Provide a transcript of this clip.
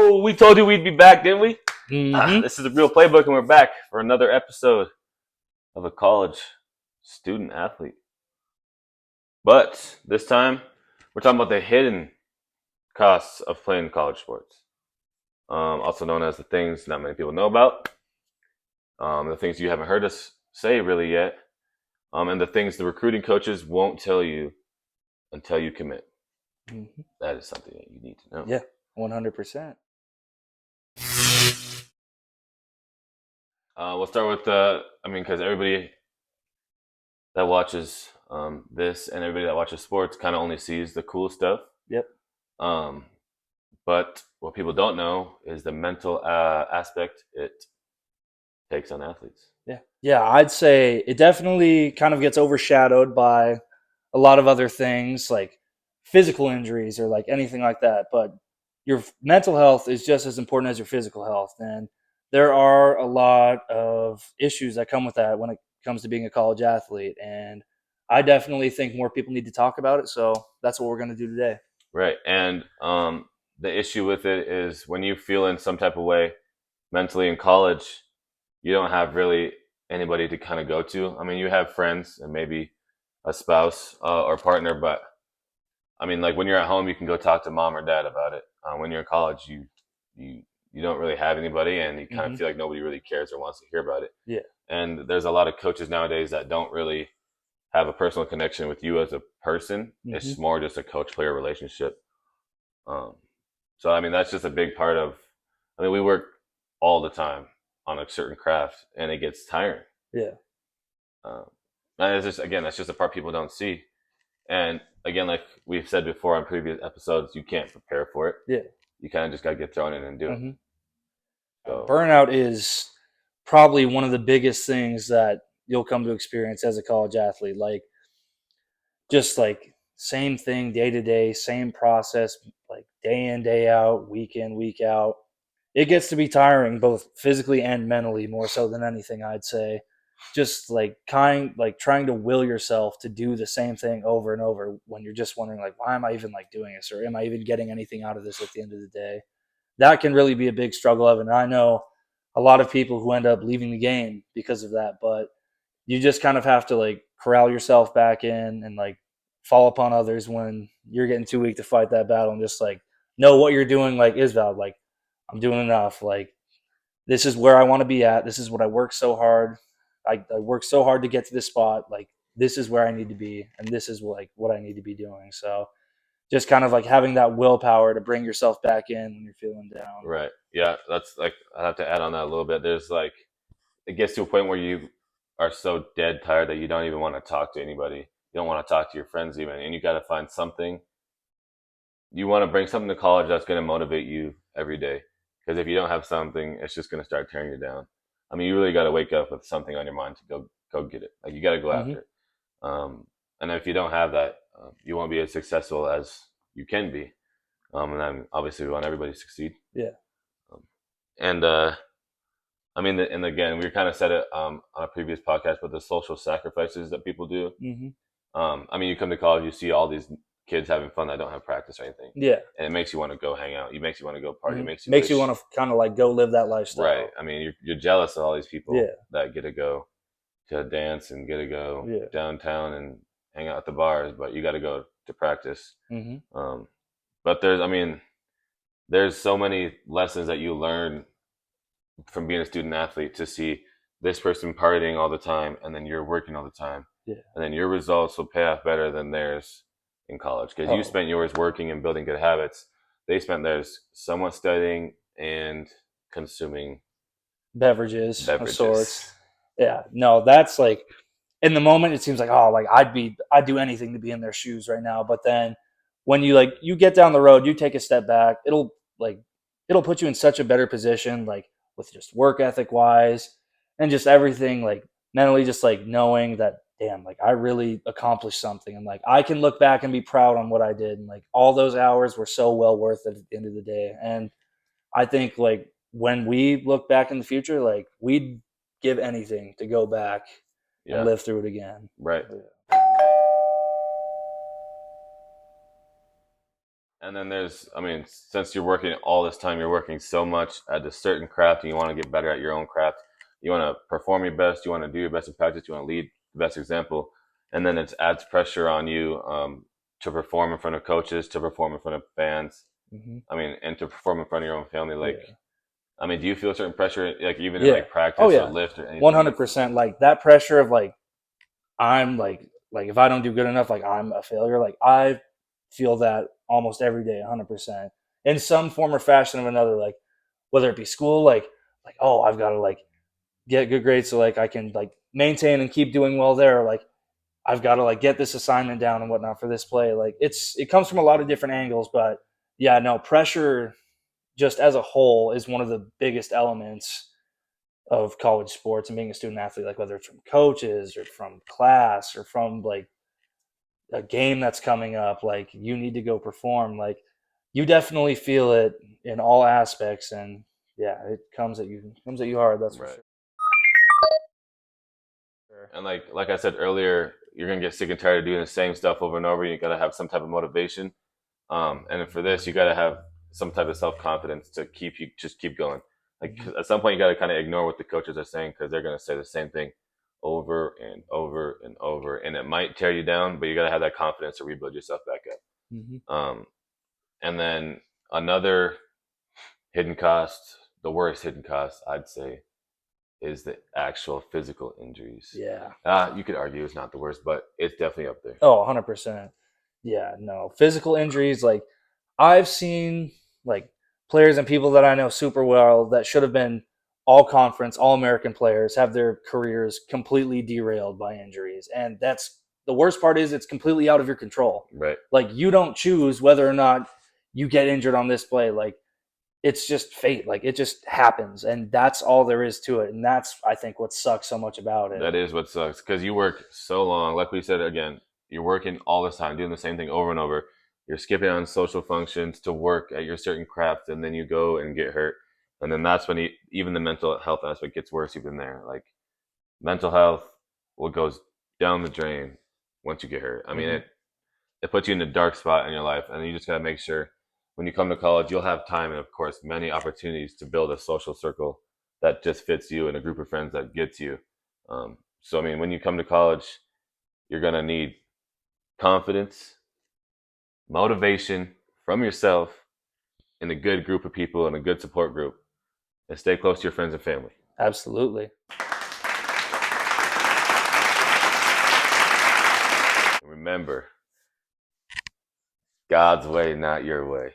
Yo, we told you we'd be back, didn't we? Mm-hmm. This is the Real Playbook, and we're back for another episode of a college student athlete. But this time, we're talking about the hidden costs of playing college sports, also known as the things not many people know about, the things you haven't heard us say really yet, and the things the recruiting coaches won't tell you until you commit. Mm-hmm. That is something that you need to know. Yeah, 100%. We'll start with because everybody that watches this and everybody that watches sports kind of only sees the cool stuff. Yep. But what people don't know is the mental aspect it takes on athletes. Yeah, I'd say it definitely kind of gets overshadowed by a lot of other things like physical injuries or like anything like that. But your mental health is just as important as your physical health. And there are a lot of issues that come with that when it comes to being a college athlete. And I definitely think more people need to talk about it. So that's what we're going to do today. Right. And the issue with it is when you feel in some type of way mentally in college, you don't have really anybody to kind of go to. I mean, you have friends and maybe a spouse or partner, but I mean, like when you're at home, you can go talk to mom or dad about it. When you're in college, you don't really have anybody, and you kind of feel like nobody really cares or wants to hear about it. Yeah. And there's a lot of coaches nowadays that don't really have a personal connection with you as a person. It's more just a coach-player relationship. So I mean, that's just a big part of. I mean, we work all the time on a certain craft, and it gets tiring. Yeah. And it's just again, that's just a part people don't see. And again, like we've said before on previous episodes, you can't prepare for it. Yeah. You kind of just got to get thrown in and do it. So, burnout is probably one of the biggest things that you'll come to experience as a college athlete. Like, just like same thing day to day, same process, like day in, day out, week in, week out. It gets to be tiring, both physically and mentally, more so than anything, I'd say. Just like trying to will yourself to do the same thing over and over when you're just wondering like, why am I even like doing this, or am I even getting anything out of this at the end of the day? That can really be a big struggle of it. And I know a lot of people who end up leaving the game because of that, but you just kind of have to like corral yourself back in and like fall upon others when you're getting too weak to fight that battle, and just like know what you're doing like is valid. Like, I'm doing enough. Like, this is where I want to be at. This is what I work so hard. I work so hard to get to this spot. Like, this is where I need to be, and this is like what I need to be doing. So just kind of like having that willpower to bring yourself back in when you're feeling down. right. Yeah. That's like, I have to add on that a little bit. There's like, it gets to a point where you are so dead tired that you don't even want to talk to anybody. You don't want to talk to your friends even. And you got to find something. You want to bring something to college that's going to motivate you every day. Because if you don't have something, it's just going to start tearing you down. I mean, you really got to wake up with something on your mind to go get it. Like, you got to go after it. And if you don't have that, you won't be as successful as you can be. And then obviously we want everybody to succeed. Yeah. And I mean, and again, we kind of said it on a previous podcast, but the social sacrifices that people do. I mean, you come to college, you see all these kids having fun that don't have practice or anything. Yeah. And it makes you want to go hang out. It makes you want to go party. It makes you want to kind of like go live that lifestyle. Right. I mean, you're jealous of all these people that get to go to dance and get to go downtown and hang out at the bars, but you got to go to practice. But there's so many lessons that you learn from being a student athlete to see this person partying all the time, and then you're working all the time. Yeah. And then your results will pay off better than theirs in college because you spent yours working and building good habits. They spent theirs somewhat studying and consuming beverages of sorts. Yeah. No, that's like, in the moment it seems like, oh, like I'd do anything to be in their shoes right now. But then when you get down the road, you take a step back, it'll put you in such a better position, like with just work ethic wise and just everything, like mentally, just like knowing that, damn, like I really accomplished something, and like I can look back and be proud on what I did, and like all those hours were so well worth it at the end of the day. And I think like when we look back in the future, like we'd give anything to go back and live through it again. Right. And then there's, I mean, since you're working all this time, you're working so much at a certain craft and you want to get better at your own craft. You want to perform your best. You want to do your best in practice. You want to lead the best example. And then it adds pressure on you to perform in front of coaches, to perform in front of fans. Mm-hmm. I mean, and to perform in front of your own family. Like, Yeah. I mean, do you feel a certain pressure, like even in Yeah. like practice Oh or yeah. lift or anything? 100%. Like that pressure of like, I'm like if I don't do good enough, like I'm a failure. Like I feel that almost every day, 100%, in some form or fashion of another. Like whether it be school, like oh, I've got to like get good grades so like I can like maintain and keep doing well there. Like I've got to like get this assignment down and whatnot for this play. Like it comes from a lot of different angles, but yeah, no, pressure just as a whole is one of the biggest elements of college sports and being a student athlete, like whether it's from coaches or from class or from like a game that's coming up, like you need to go perform. Like you definitely feel it in all aspects, and yeah, it comes at you hard. That's for Right. sure. And like I said earlier, you're gonna get sick and tired of doing the same stuff over and over. You gotta have some type of motivation. And then for this, you gotta have some type of self confidence to keep going. Like Mhm. at some point, you gotta kind of ignore what the coaches are saying because they're gonna say the same thing over and over and over, and it might tear you down, but you gotta have that confidence to rebuild yourself back up. Mhm. And then another hidden cost, the worst hidden cost, I'd say, is the actual physical injuries. Yeah. You could argue it's not the worst, but it's definitely up there. Oh, 100%. Yeah, no. Physical injuries, like I've seen like players and people that I know super well that should have been all conference, all American players have their careers completely derailed by injuries. And that's the worst part is it's completely out of your control. Right. Like you don't choose whether or not you get injured on this play. Like it's just fate. Like it just happens. And that's all there is to it. And that's I think what sucks so much about it. That is what sucks because you work so long. Like we said again, you're working all this time, doing the same thing over and over. You're skipping on social functions to work at your certain craft, and then you go and get hurt. And then that's when even the mental health aspect gets worse even there. Like mental health, what goes down the drain once you get hurt. I mean, Mhm. it puts you in a dark spot in your life, and you just gotta make sure when you come to college, you'll have time and of course many opportunities to build a social circle that just fits you and a group of friends that gets you. So I mean, when you come to college, you're gonna need confidence, motivation from yourself, and a good group of people and a good support group, and stay close to your friends and family. Absolutely. And remember, God's way, not your way.